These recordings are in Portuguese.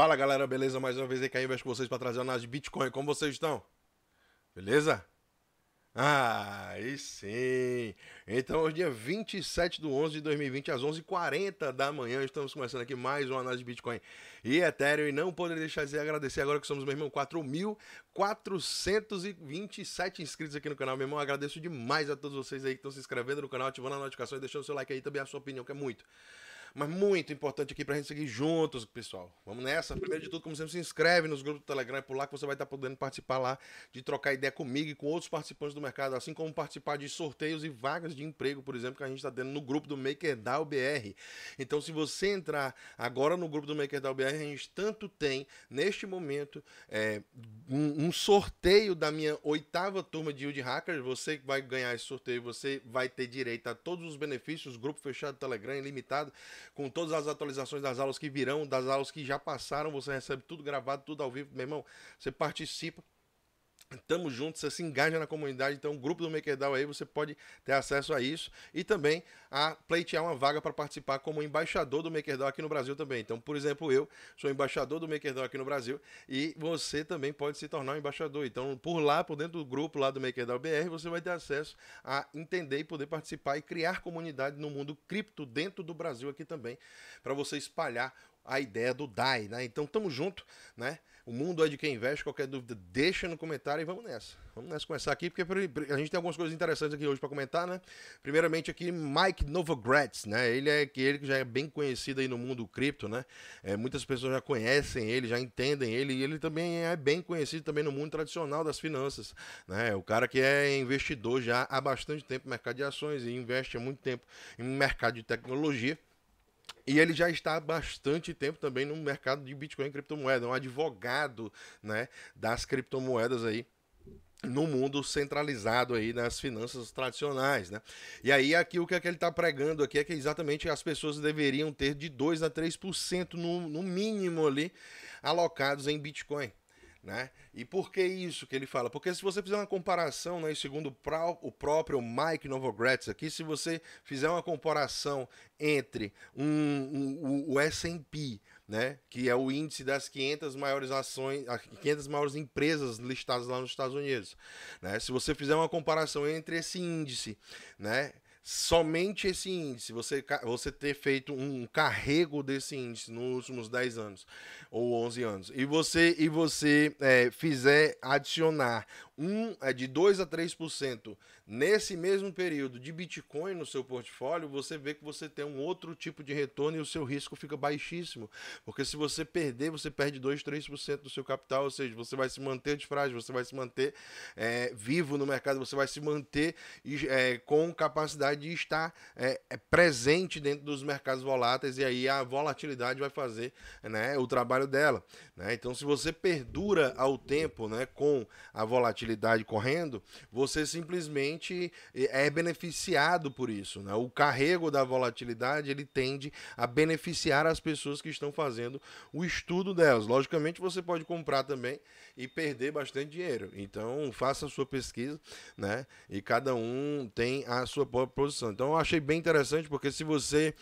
Fala galera, beleza? Mais uma vez aí, Caio, vejo com vocês para trazer a análise de Bitcoin. Como vocês estão? Beleza? Ah, aí sim! Então, hoje, dia 27/11/2020, às 11h40 da manhã, estamos começando aqui mais uma análise de Bitcoin e Ethereum. E não poderia deixar de agradecer agora que somos, meu irmão, 4.427 inscritos aqui no canal. Meu irmão, agradeço demais a todos vocês aí que estão se inscrevendo no canal, ativando a notificação e deixando o seu like aí, também a sua opinião, que é muito. Mas muito importante aqui pra gente seguir juntos, pessoal. Vamos nessa. Primeiro de tudo, como sempre, se inscreve nos grupos do Telegram. É por lá que você vai estar podendo participar lá, de trocar ideia comigo e com outros participantes do mercado, assim como participar de sorteios e vagas de emprego, por exemplo, que a gente está tendo no grupo do MakerDAO BR. Então, se você entrar agora no grupo do MakerDAO BR, a gente tanto tem, neste momento, um sorteio da minha 8ª turma de Yield Hackers. Você que vai ganhar esse sorteio, você vai ter direito a todos os benefícios, grupo fechado do Telegram, ilimitado, com todas as atualizações das aulas que virão, das aulas que já passaram, você recebe tudo gravado, tudo ao vivo, meu irmão, você participa. Tamo junto, você se engaja na comunidade, então o grupo do MakerDAO aí você pode ter acesso a isso e também a pleitear uma vaga para participar como embaixador do MakerDAO aqui no Brasil também. Então, por exemplo, eu sou embaixador do MakerDAO aqui no Brasil e você também pode se tornar um embaixador. Então, por lá, por dentro do grupo lá do MakerDAO BR, você vai ter acesso a entender e poder participar e criar comunidade no mundo cripto dentro do Brasil aqui também, para você espalhar a ideia do DAI, né? Então, tamo junto, né? O mundo é de quem investe. Qualquer dúvida, deixa no comentário e vamos nessa. Vamos nessa começar aqui, porque a gente tem algumas coisas interessantes aqui hoje para comentar, né? Primeiramente aqui, Mike Novogratz, né? Ele que já é bem conhecido aí no mundo cripto, né? Muitas pessoas já conhecem ele, já entendem ele, e ele também é bem conhecido também no mundo tradicional das finanças, né? O cara que é investidor já há bastante tempo no mercado de ações e investe há muito tempo em mercado de tecnologia. E ele já está há bastante tempo também no mercado de Bitcoin e criptomoeda, é um advogado, né, das criptomoedas aí no mundo centralizado aí nas finanças tradicionais, né? E aí aqui o que é que ele está pregando aqui é que exatamente as pessoas deveriam ter de 2 a 3% no mínimo ali alocados em Bitcoin. Né? E por que isso que ele fala? Porque se você fizer uma comparação, né, segundo o próprio Mike Novogratz aqui, se você fizer uma comparação entre o S&P, né, que é o índice das 500 maiores ações, 500 maiores empresas listadas lá nos Estados Unidos, né? Se você fizer uma comparação entre esse índice, né, somente esse índice, você ter feito um carrego desse índice nos últimos 10 anos ou 11 anos, e você fizer adicionar de 2 a 3% nesse mesmo período de Bitcoin no seu portfólio, você vê que você tem um outro tipo de retorno e o seu risco fica baixíssimo. Porque se você perder, você perde 2, 3% do seu capital, ou seja, você vai se manter de frágil, você vai se manter vivo no mercado, você vai se manter com capacidade de estar presente dentro dos mercados voláteis, e aí a volatilidade vai fazer, né, o trabalho dela. Né? Então, se você perdura ao tempo, né, com a volatilidade correndo, você simplesmente é beneficiado por isso. Né? O carrego da volatilidade ele tende a beneficiar as pessoas que estão fazendo o estudo delas. Logicamente, você pode comprar também e perder bastante dinheiro. Então, faça a sua pesquisa, né? E cada um tem a sua própria posição. Então, eu achei bem interessante, porque se você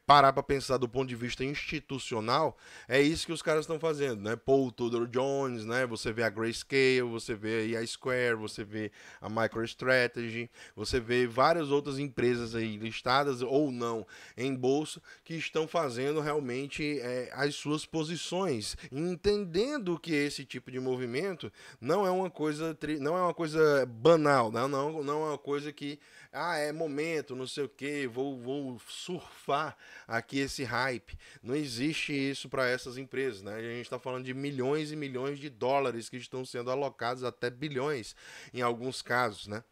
parar para pensar do ponto de vista institucional, é isso que os caras estão fazendo, né? Paul Tudor Jones, né? Você vê a Grayscale, você vê aí a Square, você vê a MicroStrategy, você vê várias outras empresas aí listadas ou não em bolsa que estão fazendo realmente as suas posições, entendendo que esse tipo de movimento não é uma coisa banal, não é uma coisa que é momento, não sei o que, vou surfar aqui esse hype. Não existe isso para essas empresas, né? A gente está falando de milhões e milhões de dólares que estão sendo alocados, até bilhões em alguns casos, né?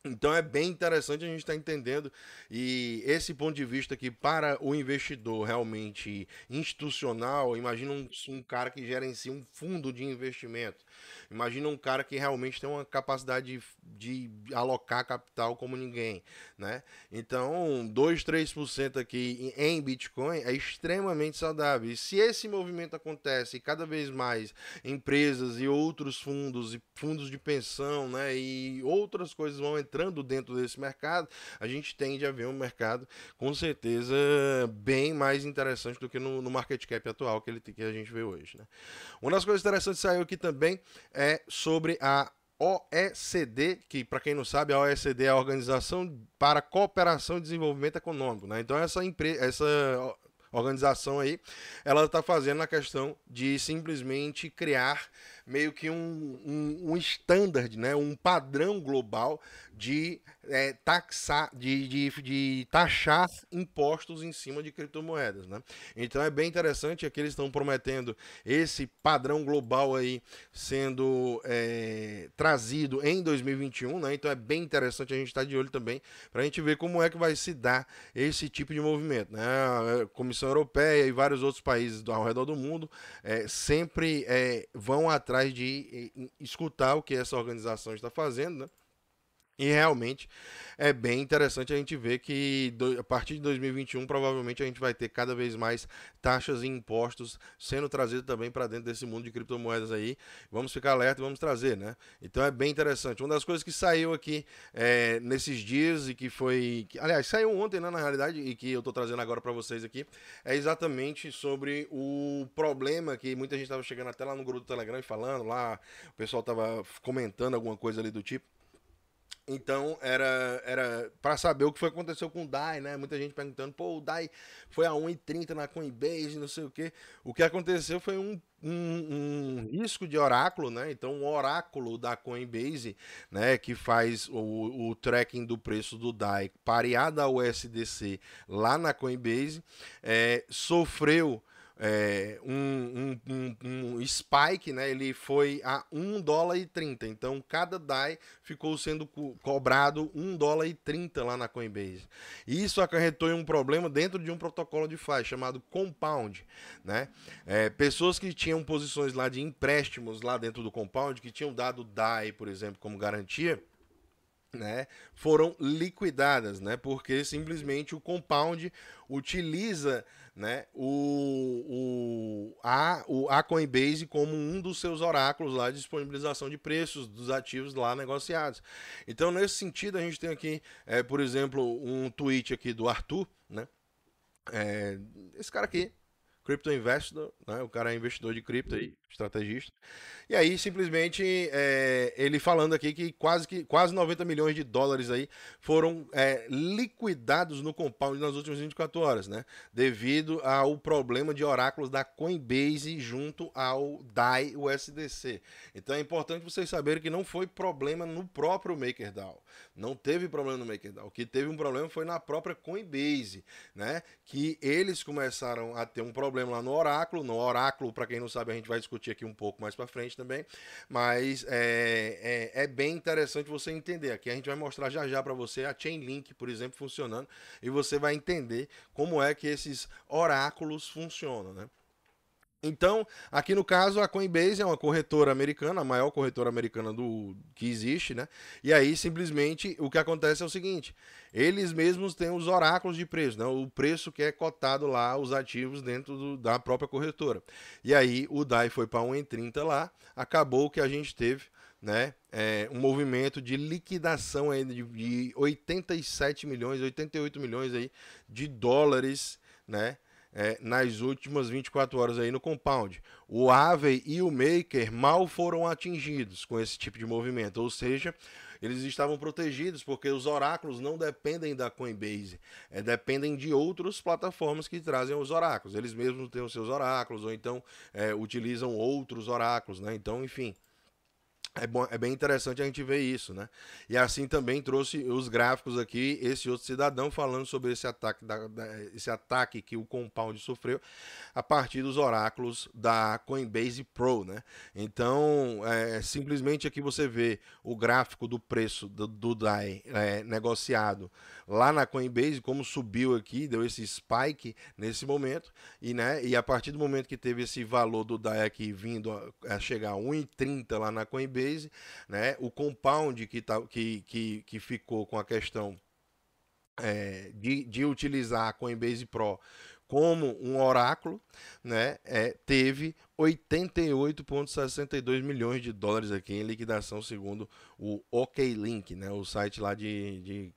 Então é bem interessante a gente estar entendendo, e esse ponto de vista aqui para o investidor realmente institucional. Imagina um cara que gerencia um fundo de investimento, imagina um cara que realmente tem uma capacidade de alocar capital como ninguém, né? Então 2, 3% aqui em Bitcoin é extremamente saudável, e se esse movimento acontece e cada vez mais empresas e outros fundos e fundos de pensão, né, e outras coisas vão entrando dentro desse mercado, a gente tende a ver um mercado com certeza bem mais interessante do que no market cap atual que a gente vê hoje, né? Uma das coisas interessantes que saiu aqui também é sobre a OECD, que para quem não sabe, a OECD é a Organização para a Cooperação e Desenvolvimento Econômico, né? Então essa organização aí, ela está fazendo a questão de simplesmente criar meio que um standard, né? Um padrão global de taxar impostos em cima de criptomoedas, né? Então é bem interessante que eles estão prometendo esse padrão global aí sendo trazido em 2021, né? Então é bem interessante a gente estar de olho também para a gente ver como é que vai se dar esse tipo de movimento, né? A Comissão Europeia e vários outros países ao redor do mundo sempre vão atrás de escutar o que essa organização está fazendo, né? E realmente é bem interessante a gente ver que a partir de 2021 provavelmente a gente vai ter cada vez mais taxas e impostos sendo trazidos também para dentro desse mundo de criptomoedas aí. Vamos ficar alerta e vamos trazer, né? Então é bem interessante. Uma das coisas que saiu aqui nesses dias e aliás, saiu ontem, né, na realidade, e que eu estou trazendo agora para vocês aqui, é exatamente sobre o problema que muita gente estava chegando até lá no grupo do Telegram e falando lá, o pessoal estava comentando alguma coisa ali do tipo. Então, era para saber o que foi que aconteceu com o DAI, né? Muita gente perguntando, pô, o DAI foi a 1,30 na Coinbase, não sei o quê. O que aconteceu foi um risco de oráculo, né? Então, o oráculo da Coinbase, né, que faz o tracking do preço do DAI pareado ao USDC lá na Coinbase, sofreu um spike, né? Ele foi a $1,30. Então cada DAI ficou sendo cobrado $1,30 lá na Coinbase. E isso acarretou em um problema dentro de um protocolo de DeFi chamado Compound, né? Pessoas que tinham posições lá de empréstimos lá dentro do Compound, que tinham dado DAI, por exemplo, como garantia, né, foram liquidadas, né, porque simplesmente o Compound utiliza, né, a Coinbase como um dos seus oráculos lá de disponibilização de preços dos ativos lá negociados. Então, nesse sentido, a gente tem aqui, por exemplo, um tweet aqui do Arthur, né, esse cara aqui, Crypto Investor, né, o cara é investidor de cripto aí, estrategista. E aí, simplesmente, ele falando aqui que quase 90 milhões de dólares aí foram liquidados no Compound nas últimas 24 horas, né? Devido ao problema de oráculos da Coinbase junto ao DAI USDC. Então é importante vocês saberem que não foi problema no próprio MakerDAO. Não teve problema no MakerDAO. O que teve um problema foi na própria Coinbase, né? Que eles começaram a ter um problema lá no oráculo. No oráculo, para quem não sabe, a gente vai discutir aqui um pouco mais para frente também, mas é bem interessante você entender. Aqui a gente vai mostrar já já para você a Chainlink, por exemplo, funcionando, e você vai entender como é que esses oráculos funcionam, né? Então, aqui no caso, a Coinbase é uma corretora americana, a maior corretora americana que existe, né? E aí, simplesmente, o que acontece é o seguinte, eles mesmos têm os oráculos de preço, né? O preço que é cotado lá, os ativos dentro da própria corretora. E aí, o DAI foi para 1,30 lá, acabou que a gente teve, né, um movimento de liquidação aí de 87 milhões, 88 milhões aí de dólares, né? Nas últimas 24 horas aí no Compound. O Aave e o Maker mal foram atingidos com esse tipo de movimento, ou seja, eles estavam protegidos porque os oráculos não dependem da Coinbase, dependem de outras plataformas que trazem os oráculos. Eles mesmos têm os seus oráculos ou então utilizam outros oráculos, né? Então, enfim. É bem interessante a gente ver isso, né? E assim também trouxe os gráficos aqui, esse outro cidadão falando sobre esse ataque, esse ataque que o Compound sofreu a partir dos oráculos da Coinbase Pro, né? Então, simplesmente aqui você vê o gráfico do preço do DAI negociado lá na Coinbase, como subiu aqui, deu esse spike nesse momento, e a partir do momento que teve esse valor do DAI aqui vindo a chegar a 1,30 lá na Coinbase, né, o Compound que ficou com a questão de utilizar a Coinbase Pro como um oráculo, né, teve 88,62 milhões de dólares aqui em liquidação, segundo o OKLink, né, o site lá de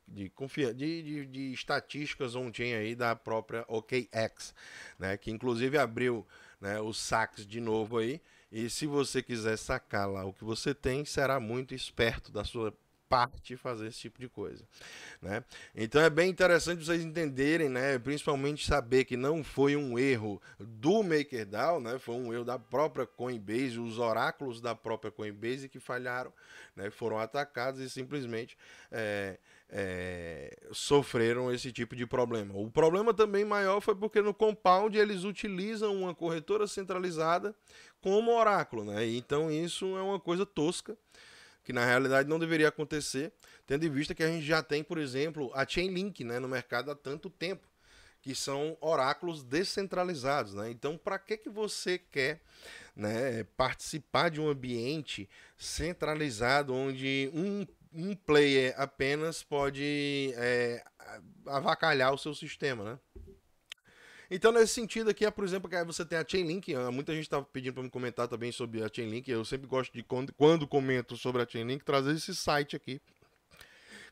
estatísticas on-chain aí da própria OKX, né, que inclusive abriu, né, os saques de novo aí. E se você quiser sacar lá o que você tem, será muito esperto da sua parte fazer esse tipo de coisa, né? Então é bem interessante vocês entenderem, né? Principalmente saber que não foi um erro do MakerDAO, né? Foi um erro da própria Coinbase, os oráculos da própria Coinbase que falharam, né? Foram atacados e simplesmente sofreram esse tipo de problema. O problema também maior foi porque no Compound eles utilizam uma corretora centralizada como oráculo, né? Então isso é uma coisa tosca, que na realidade não deveria acontecer, tendo em vista que a gente já tem, por exemplo, a Chainlink, né, no mercado há tanto tempo, que são oráculos descentralizados, né? Então, para que você quer, né, participar de um ambiente centralizado onde um player apenas pode avacalhar o seu sistema, né? Então, nesse sentido aqui, por exemplo, que você tem a Chainlink, muita gente está pedindo para me comentar também sobre a Chainlink, eu sempre gosto de, quando comento sobre a Chainlink, trazer esse site aqui,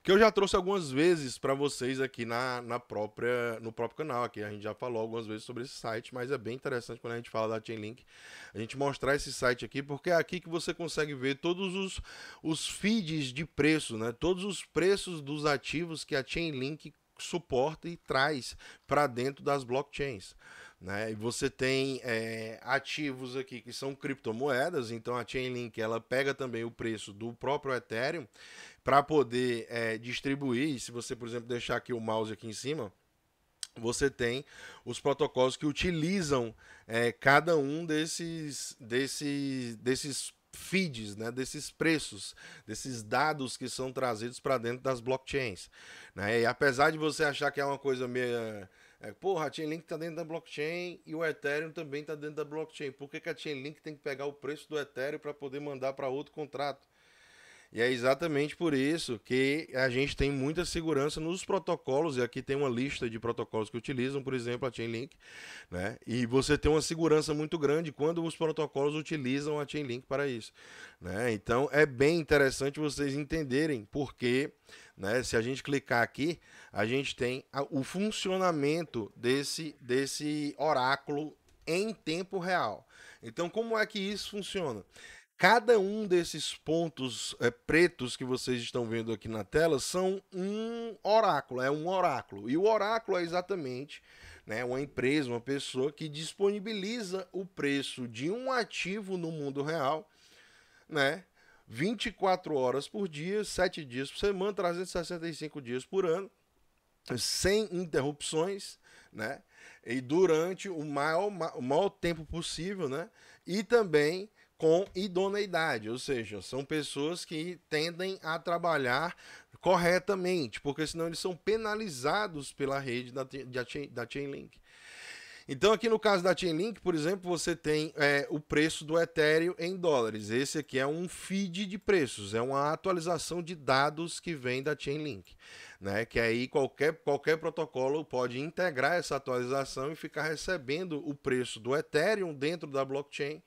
que eu já trouxe algumas vezes para vocês aqui no próprio canal, aqui a gente já falou algumas vezes sobre esse site, mas é bem interessante quando a gente fala da Chainlink, a gente mostrar esse site aqui, porque é aqui que você consegue ver todos os feeds de preço, né? Todos os preços dos ativos que a Chainlink suporta e traz para dentro das blockchains, né? E você tem ativos aqui que são criptomoedas, então a Chainlink ela pega também o preço do próprio Ethereum para poder distribuir. E se você, por exemplo, deixar aqui o mouse aqui em cima, você tem os protocolos que utilizam cada um desses feeds, né, desses preços, desses dados que são trazidos para dentro das blockchains, né? E apesar de você achar que é uma coisa meio porra, a Chainlink está dentro da blockchain e o Ethereum também está dentro da blockchain, por que a Chainlink tem que pegar o preço do Ethereum para poder mandar para outro contrato? E é exatamente por isso que a gente tem muita segurança nos protocolos, e aqui tem uma lista de protocolos que utilizam, por exemplo, a Chainlink, né? E você tem uma segurança muito grande quando os protocolos utilizam a Chainlink para isso, né? Então é bem interessante vocês entenderem porque, né, se a gente clicar aqui, a gente tem o funcionamento desse oráculo em tempo real. Então como é que isso funciona? Cada um desses pontos pretos que vocês estão vendo aqui na tela são um oráculo, é um oráculo. E o oráculo é exatamente, né, uma empresa, uma pessoa que disponibiliza o preço de um ativo no mundo real, né, 24 horas por dia, 7 dias por semana, 365 dias por ano, sem interrupções, né, e durante o maior tempo possível, né, e também com idoneidade, ou seja, são pessoas que tendem a trabalhar corretamente, porque senão eles são penalizados pela rede da Chainlink. Então aqui no caso da Chainlink, por exemplo, você tem o preço do Ethereum em dólares. Esse aqui é um feed de preços, é uma atualização de dados que vem da Chainlink, né? Que aí qualquer protocolo pode integrar essa atualização e ficar recebendo o preço do Ethereum dentro da blockchain,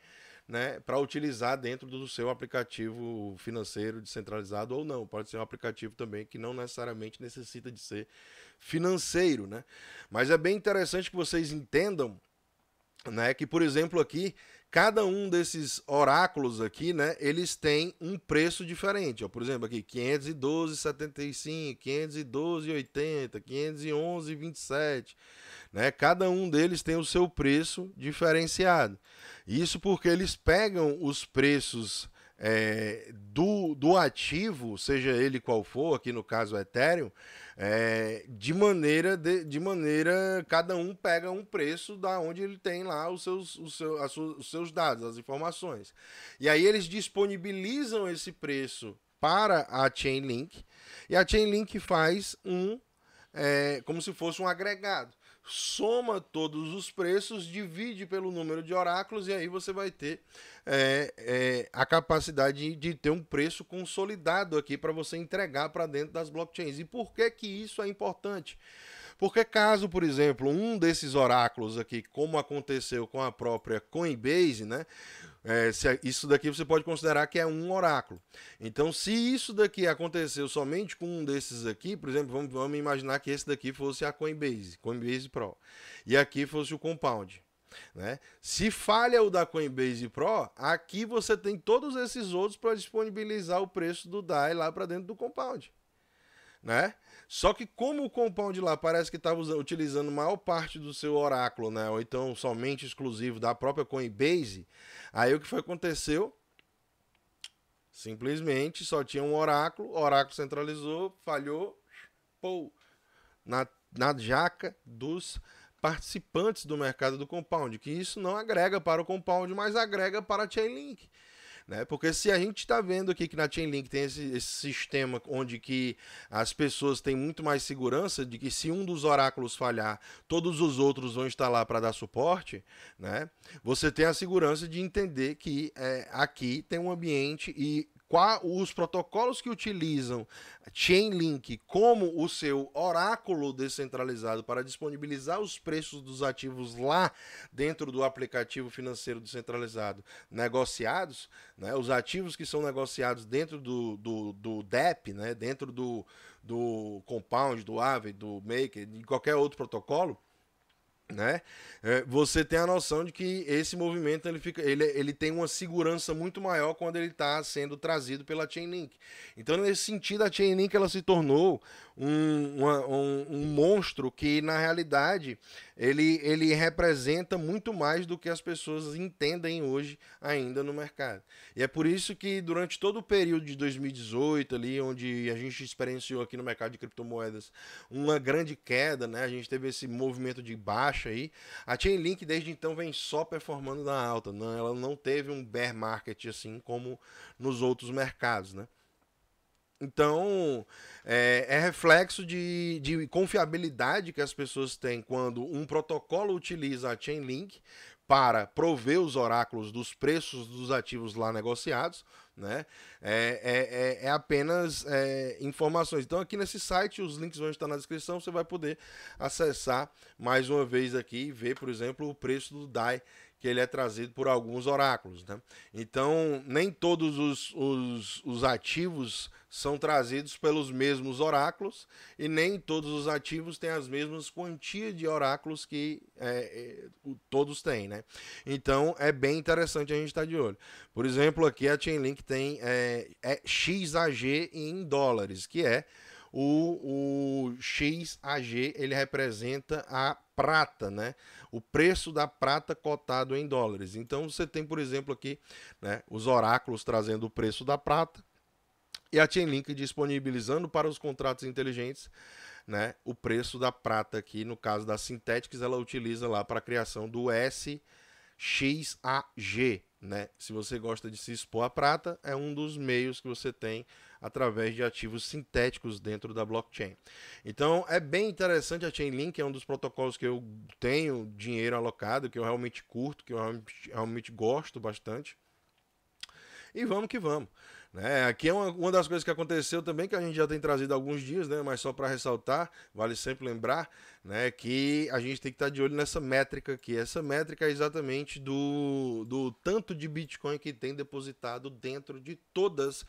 né, para utilizar dentro do seu aplicativo financeiro descentralizado ou não. Pode ser um aplicativo também que não necessariamente necessita de ser financeiro, né? Mas é bem interessante que vocês entendam, né, que, por exemplo, aqui, cada um desses oráculos aqui, né, eles têm um preço diferente. Ó, por exemplo, aqui, 512,75, 512,80, 511,27. Né? Cada um deles tem o seu preço diferenciado. Isso porque eles pegam os preços do ativo, seja ele qual for, aqui no caso o Ethereum, de maneira cada um pega um preço da onde ele tem lá os seus dados, as informações. E aí eles disponibilizam esse preço para a Chainlink, e a Chainlink faz como se fosse um agregado. soma todos os preços, divide pelo número de oráculos e aí você vai ter a capacidade de ter um preço consolidado aqui para você entregar para dentro das blockchains. E por que que isso é importante? Porque caso, por exemplo, um desses oráculos aqui, como aconteceu com a própria Coinbase, né? Isso daqui você pode considerar que é um oráculo. Então, se isso daqui aconteceu somente com um desses aqui, por exemplo, vamos imaginar que esse daqui fosse a Coinbase Pro, e aqui fosse o Compound. Né? Se falha o da Coinbase Pro, aqui você tem todos esses outros para disponibilizar o preço do DAI lá para dentro do Compound. Né? Só que como o Compound lá parece que estava utilizando maior parte do seu oráculo, né? Ou então somente exclusivo da própria Coinbase, aí o que foi aconteceu? Simplesmente só tinha um oráculo, o oráculo centralizou, falhou, pô, na jaca dos participantes do mercado do Compound, que isso não agrega para o Compound, mas agrega para a Chainlink. Né? Porque se a gente está vendo aqui que na Chainlink tem esse sistema onde que as pessoas têm muito mais segurança de que se um dos oráculos falhar, todos os outros vão estar lá para dar suporte, né? Você tem a segurança de entender que aqui tem um ambiente e os protocolos que utilizam Chainlink como o seu oráculo descentralizado para disponibilizar os preços dos ativos lá dentro do aplicativo financeiro descentralizado negociados, né, os ativos que são negociados dentro do DEP, né, dentro do Compound, do Aave, do Maker, de qualquer outro protocolo, né? Você tem a noção de que esse movimento ele tem uma segurança muito maior quando ele está sendo trazido pela Chainlink. Então, nesse sentido, a Chainlink ela se tornou um monstro que, na realidade, ele representa muito mais do que as pessoas entendem hoje ainda no mercado. E é por isso que, durante todo o período de 2018, ali, onde a gente experienciou aqui no mercado de criptomoedas uma grande queda, né? A gente teve esse movimento de baixa aí. A Chainlink desde então vem só performando na alta, né? Ela não teve um bear market assim como nos outros mercados, né? Então, é reflexo de confiabilidade que as pessoas têm quando um protocolo utiliza a Chainlink para prover os oráculos dos preços dos ativos lá negociados, né? Apenas informações. Então, aqui nesse site, os links vão estar na descrição, você vai poder acessar mais uma vez aqui e ver, por exemplo, o preço do DAI que ele é trazido por alguns oráculos, né? Então, nem todos os ativos são trazidos pelos mesmos oráculos e nem todos os ativos têm as mesmas quantias de oráculos que todos têm, né? Então, é bem interessante a gente estar de olho. Por exemplo, aqui a Chainlink tem XAG em dólares, que é o XAG, ele representa a prata, né? O preço da prata cotado em dólares. Então você tem, por exemplo, aqui, né, os oráculos trazendo o preço da prata e a Chainlink disponibilizando para os contratos inteligentes, né, o preço da prata aqui. No caso da Synthetix, ela utiliza lá para a criação do SXAG, né? Se você gosta de se expor à prata, é um dos meios que você tem através de ativos sintéticos dentro da blockchain. Então, é bem interessante a Chainlink, é um dos protocolos que eu tenho dinheiro alocado, que eu realmente curto, que eu realmente gosto bastante. E vamos que vamos. Né? Aqui é uma das coisas que aconteceu também, que a gente já tem trazido há alguns dias, né? Mas só para ressaltar, vale sempre lembrar, né, que a gente tem que estar de olho nessa métrica aqui. Essa métrica é exatamente do tanto de Bitcoin que tem depositado dentro de todas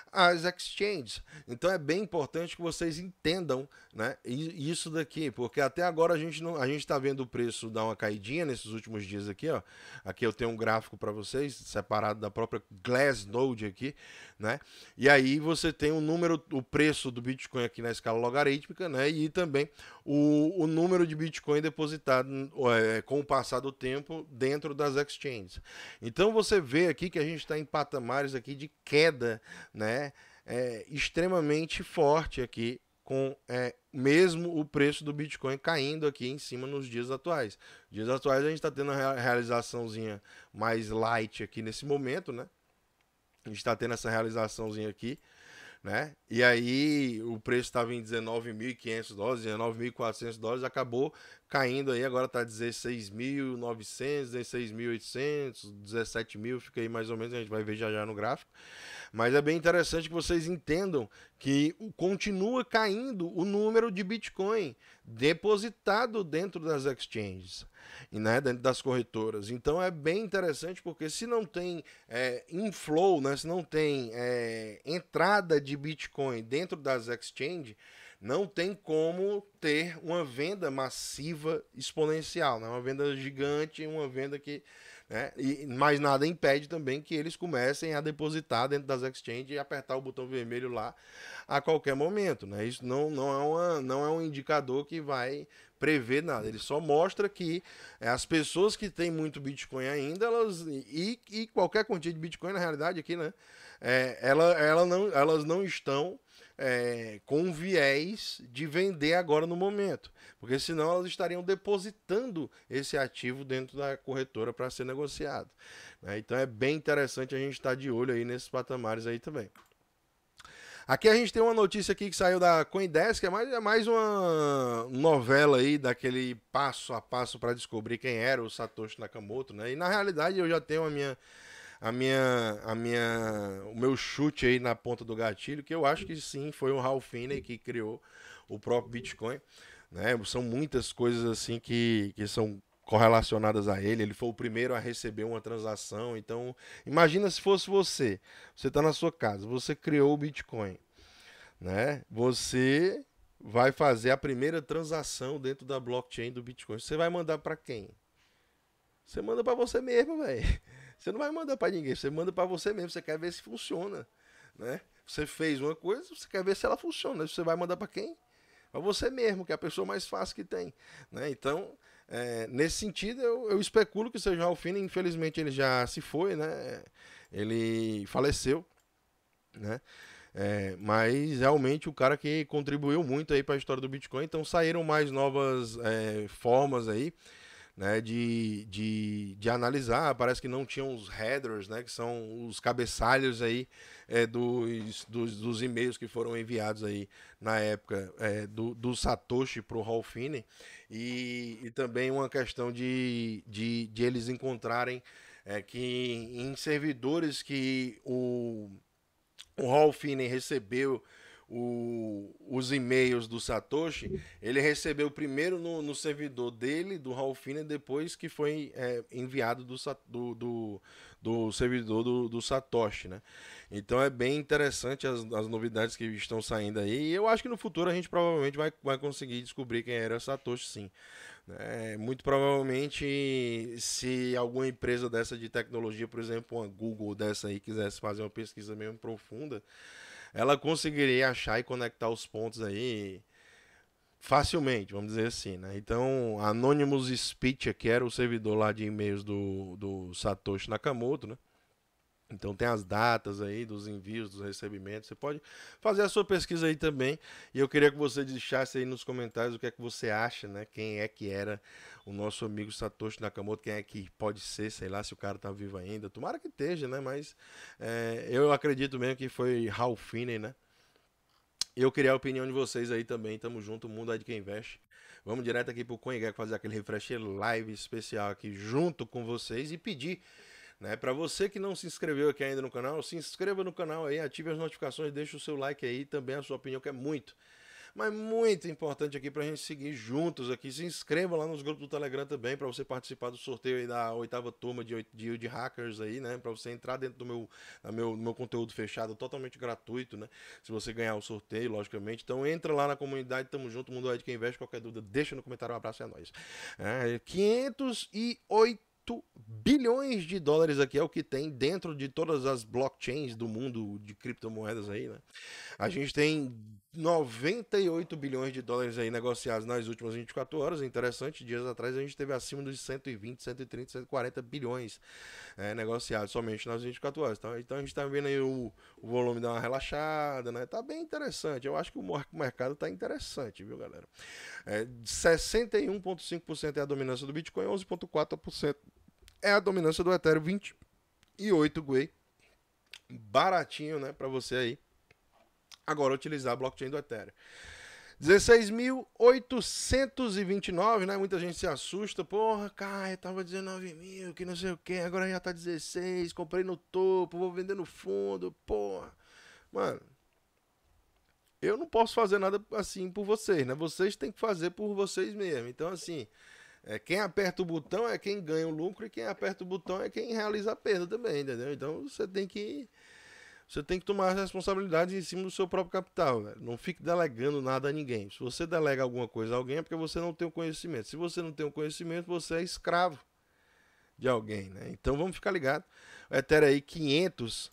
as exchanges. Então é bem importante que vocês entendam, né, isso daqui, porque até agora a gente está vendo o preço dar uma caidinha nesses últimos dias aqui, ó. Aqui eu tenho um gráfico para vocês separado da própria Glassnode aqui, né? E aí você tem o preço do Bitcoin aqui na escala logarítmica, né? E também o número de Bitcoin depositado com o passar do tempo dentro das exchanges. Então você vê aqui que a gente está em patamares aqui de queda, né? Extremamente forte aqui, com mesmo o preço do Bitcoin caindo aqui em cima nos dias atuais. Nos dias atuais a gente está tendo uma realizaçãozinha mais light aqui nesse momento, né? A gente está tendo essa realizaçãozinha aqui, né? E aí o preço estava em $19.500, $19.400, acabou caindo aí, agora está 16.900, 16.800, 17 mil, fica aí mais ou menos, a gente vai ver já já no gráfico. Mas é bem interessante que vocês entendam que continua caindo o número de Bitcoin depositado dentro das exchanges, né, dentro das corretoras. Então é bem interessante porque se não tem inflow, né, se não tem entrada de Bitcoin dentro das exchanges, não tem como ter uma venda massiva exponencial, né? Uma venda gigante, uma venda que, né? E mais nada impede também que eles comecem a depositar dentro das exchanges e apertar o botão vermelho lá a qualquer momento, né? Isso não é um indicador que vai prever nada. Ele só mostra que as pessoas que têm muito Bitcoin ainda, e qualquer quantia de Bitcoin na realidade aqui, né? Elas não estão com viés de vender agora no momento, porque senão elas estariam depositando esse ativo dentro da corretora para ser negociado, né? Então é bem interessante a gente estar de olho aí nesses patamares aí também. Aqui a gente tem uma notícia aqui que saiu da CoinDesk, é mais uma novela aí daquele passo a passo para descobrir quem era o Satoshi Nakamoto, né? E na realidade eu já tenho o meu chute aí na ponta do gatilho, que eu acho que sim, foi o Ralph Finney que criou o próprio Bitcoin, né? São muitas coisas assim que são correlacionadas a ele. Ele foi o primeiro a receber uma transação. Então, imagina se fosse você. Você está na sua casa, você criou o Bitcoin, né? Você vai fazer a primeira transação dentro da blockchain do Bitcoin. Você vai mandar para quem? Você manda para você mesmo, velho. Você não vai mandar para ninguém, você manda para você mesmo. Você quer ver se funciona, né? Você fez uma coisa, você quer ver se ela funciona. Você vai mandar para quem? Para você mesmo, que é a pessoa mais fácil que tem, né? Então, nesse sentido, eu especulo que seja o Ralph Finney. Infelizmente, ele já se foi, né? Ele faleceu, né? Mas realmente o cara que contribuiu muito aí para a história do Bitcoin. Então saíram mais novas formas aí, né, de analisar. Parece que não tinham os headers, né, que são os cabeçalhos aí dos e-mails que foram enviados aí na época do Satoshi para o Ralph Finney, e também uma questão de eles encontrarem que em servidores que o Ralph Finney recebeu os e-mails do Satoshi, ele recebeu primeiro no servidor dele, do Ralph Finney, depois que foi enviado do servidor do Satoshi, né? Então é bem interessante as novidades que estão saindo aí, e eu acho que no futuro a gente provavelmente vai conseguir descobrir quem era o Satoshi, sim. Muito provavelmente, se alguma empresa dessa de tecnologia, por exemplo, uma Google dessa aí, quisesse fazer uma pesquisa mesmo profunda, ela conseguiria achar e conectar os pontos aí facilmente, vamos dizer assim, né? Então, Anonymous Speech, que era o servidor lá de e-mails do Satoshi Nakamoto, né? Então tem as datas aí dos envios, dos recebimentos. Você pode fazer a sua pesquisa aí também. E eu queria que você deixasse aí nos comentários o que é que você acha, né? Quem é que era o nosso amigo Satoshi Nakamoto, quem é que pode ser, sei lá, se o cara tá vivo ainda. Tomara que esteja, né? Mas eu acredito mesmo que foi Ralph Finney, né? Eu queria a opinião de vocês aí também. Tamo junto, o mundo é de quem investe. Vamos direto aqui pro CoinGecko fazer aquele refresh live especial aqui junto com vocês e pedir, né, para você que não se inscreveu aqui ainda no canal, se inscreva no canal aí, ative as notificações, deixa o seu like aí, também a sua opinião, que é muito, mas muito importante aqui pra gente seguir juntos aqui. Se inscreva lá nos grupos do Telegram também, para você participar do sorteio aí da 8ª turma de Hackers aí, né, para você entrar dentro do meu conteúdo fechado, totalmente gratuito, né, se você ganhar o sorteio, logicamente. Então entra lá na comunidade, tamo junto, mundo é de quem investe. Qualquer dúvida, deixa no comentário, um abraço, é nóis. 508 bilhões de dólares aqui é o que tem dentro de todas as blockchains do mundo de criptomoedas aí, né? A gente tem 98 bilhões de dólares aí negociados nas últimas 24 horas. Interessante, dias atrás a gente teve acima dos 120, 130, 140 bilhões negociados somente nas 24 horas. Então a gente tá vendo aí o volume dar uma relaxada, né? Tá bem interessante. Eu acho que o mercado tá interessante, viu, galera? 61,5% é a dominância do Bitcoin, 11,4% é a dominância do Ethereum, 28 Gwei. Baratinho, né, para você aí agora utilizar a blockchain do Ethereum. 16.829, né? Muita gente se assusta. Porra, cara, tava 19 mil, que não sei o que, agora já tá 16, comprei no topo, vou vender no fundo, porra. Mano, eu não posso fazer nada assim por vocês, né? Vocês têm que fazer por vocês mesmos. Então, assim, quem aperta o botão é quem ganha o lucro e quem aperta o botão é quem realiza a perda também, entendeu? Então, você tem que tomar as responsabilidades em cima do seu próprio capital, velho. Não fique delegando nada a ninguém. Se você delega alguma coisa a alguém é porque você não tem o conhecimento. Se você não tem o conhecimento, você é escravo de alguém, né? Então vamos ficar ligado. O Ethereum aí 500,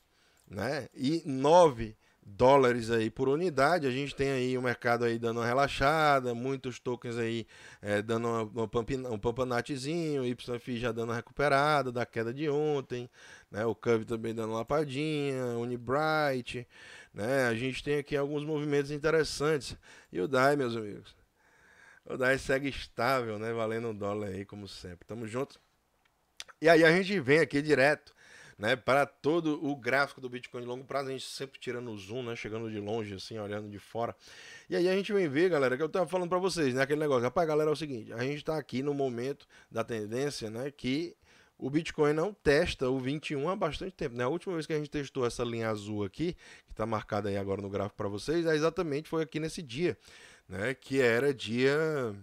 né? E 9 dólares aí por unidade. A gente tem aí o mercado aí dando uma relaxada, muitos tokens aí dando um pampanatezinho, YFI já dando uma recuperada da queda de ontem, né? O Curve também dando uma lapadinha, Unibright, né? A gente tem aqui alguns movimentos interessantes. E o DAI, meus amigos, o DAI segue estável, né? Valendo $1 aí, como sempre. Tamo junto. E aí a gente vem aqui direto, né, para todo o gráfico do Bitcoin de longo prazo, a gente sempre tirando o zoom, né, chegando de longe, assim, olhando de fora. E aí a gente vem ver, galera, que eu tava falando para vocês, né, aquele negócio. Rapaz, galera, é o seguinte, a gente tá aqui no momento da tendência, né, que o Bitcoin não testa o 21 há bastante tempo, né? A última vez que a gente testou essa linha azul aqui, que está marcada aí agora no gráfico para vocês, foi aqui nesse dia, né, que era dia...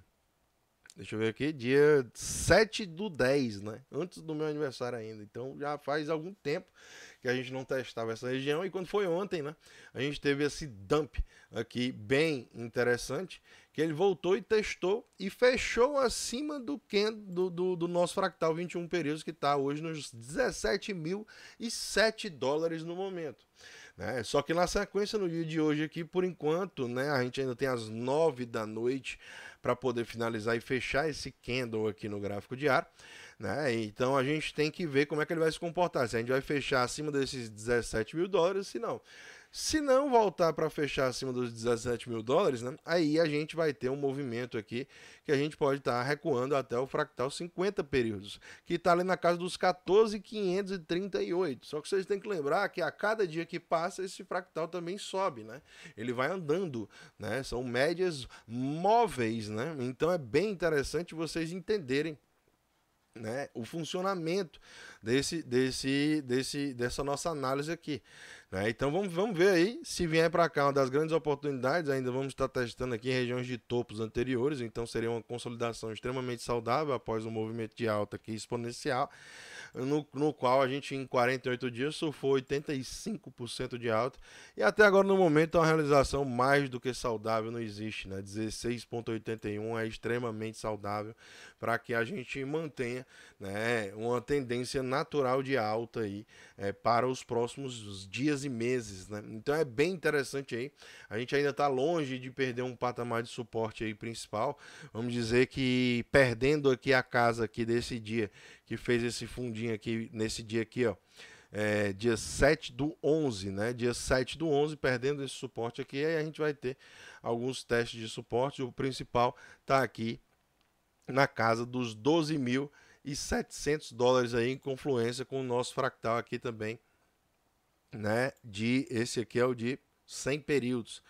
Deixa eu ver aqui, dia 7/10, né? Antes do meu aniversário ainda. Então já faz algum tempo que a gente não testava essa região. E quando foi ontem, né? A gente teve esse dump aqui bem interessante. Que ele voltou e testou e fechou acima do nosso fractal 21 períodos, que está hoje nos 17.007 dólares no momento. Né? Só que na sequência, no dia de hoje aqui, por enquanto, né? A gente ainda tem às 9 da noite para poder finalizar e fechar esse candle aqui no gráfico diário, né? Então a gente tem que ver como é que ele vai se comportar, se a gente vai fechar acima desses 17 mil dólares, se não voltar para fechar acima dos 17 mil dólares, né? Aí a gente vai ter um movimento aqui que a gente pode estar recuando até o fractal 50 períodos, que está ali na casa dos 14.538. Só que vocês têm que lembrar que a cada dia que passa, esse fractal também sobe, né? Ele vai andando, né? São médias móveis, né? Então é bem interessante vocês entenderem, né, o funcionamento dessa nossa análise aqui, né? Então vamos ver aí, se vier para cá uma das grandes oportunidades, ainda vamos estar testando aqui em regiões de topos anteriores, então seria uma consolidação extremamente saudável após um movimento de alta aqui exponencial, no qual a gente em 48 dias surfou 85% de alta, e até agora no momento é uma realização mais do que saudável, não existe, né? 16,81 é extremamente saudável para que a gente mantenha, né, uma tendência natural de alta aí para os próximos dias e meses, né? Então é bem interessante aí, a gente ainda está longe de perder um patamar de suporte aí principal, vamos dizer que perdendo aqui a casa aqui desse dia, que fez esse fundinho aqui, nesse dia aqui, ó, dia 7/11, né? Dia 7/11, perdendo esse suporte aqui, aí a gente vai ter alguns testes de suporte. O principal tá aqui na casa dos 12.700 dólares aí, em confluência com o nosso fractal aqui também, né? Esse aqui é o de 100 períodos.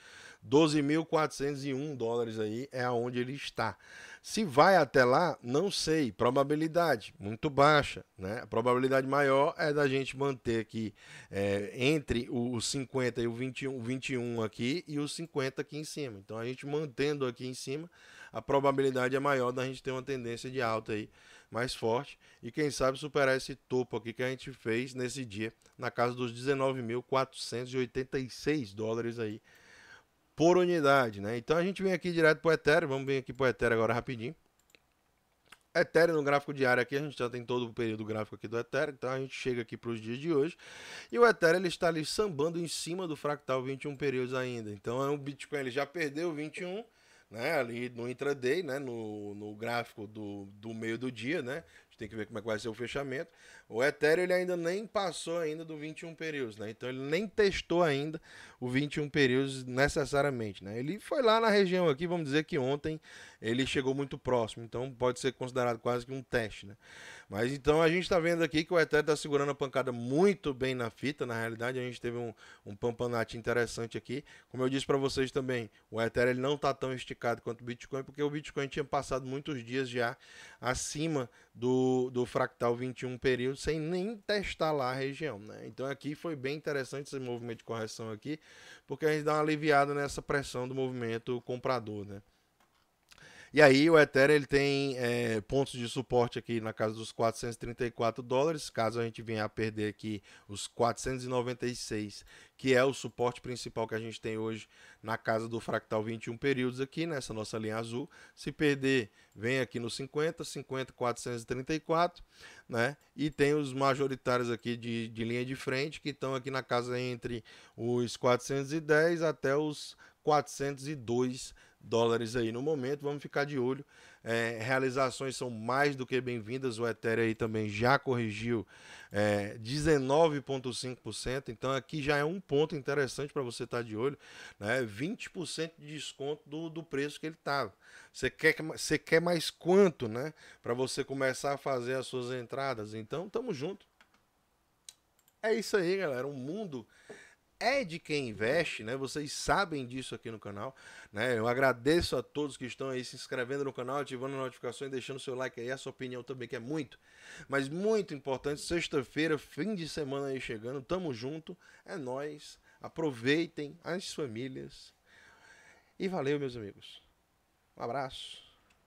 12.401 dólares aí é aonde ele está. Se vai até lá, não sei. Probabilidade muito baixa, né? A probabilidade maior é da gente manter aqui entre os 50 e o 21 aqui e os 50 aqui em cima. Então a gente mantendo aqui em cima, a probabilidade é maior da gente ter uma tendência de alta aí mais forte e quem sabe superar esse topo aqui que a gente fez nesse dia na casa dos 19.486 dólares aí por unidade, né? Então a gente vem aqui direto para o Ethereum, vamos vir aqui para o Ethereum agora rapidinho. Ethereum no gráfico diário aqui, a gente já tem todo o período gráfico aqui do Ethereum, então a gente chega aqui para os dias de hoje, e o Ethereum ele está ali sambando em cima do fractal 21 períodos ainda, então o Bitcoin ele já perdeu 21, né, ali no intraday, né, no gráfico do meio do dia, né, tem que ver como é que vai ser o fechamento. O Ethereum ele ainda nem passou ainda do 21 períodos, né? Então ele nem testou ainda o 21 períodos necessariamente, né? Ele foi lá na região aqui, vamos dizer que ontem ele chegou muito próximo, então pode ser considerado quase que um teste, né? Mas então a gente está vendo aqui que o Ethereum está segurando a pancada muito bem na fita. Na realidade a gente teve um pampanate interessante aqui. Como eu disse para vocês também, o Ethereum ele não está tão esticado quanto o Bitcoin, porque o Bitcoin tinha passado muitos dias já acima do fractal 21 períodos sem nem testar lá a região, né? Então aqui foi bem interessante esse movimento de correção aqui, porque a gente dá uma aliviada nessa pressão do movimento comprador, né? E aí o Ethereum ele tem pontos de suporte aqui na casa dos $434, caso a gente venha a perder aqui os 496, que é o suporte principal que a gente tem hoje na casa do fractal 21 períodos aqui, nessa nossa linha azul. Se perder, vem aqui no 50, 434, né? E tem os majoritários aqui de linha de frente, que estão aqui na casa entre os 410 até os $402 aí no momento. Vamos ficar de olho. Realizações são mais do que bem-vindas. O Ethereum aí também já corrigiu 19,5%. Então aqui já é um ponto interessante para você estar de olho, né? 20% de desconto do preço que ele estava. Você quer mais quanto, né? Para você começar a fazer as suas entradas. Então tamo junto. É isso aí, galera. O mundo é de quem investe, né? Vocês sabem disso aqui no canal, né? Eu agradeço a todos que estão aí se inscrevendo no canal, ativando as notificações, deixando seu like aí, a sua opinião também, que é muito, mas muito importante. Sexta-feira, fim de semana aí chegando, tamo junto, é nóis. Aproveitem as famílias. E valeu, meus amigos. Um abraço.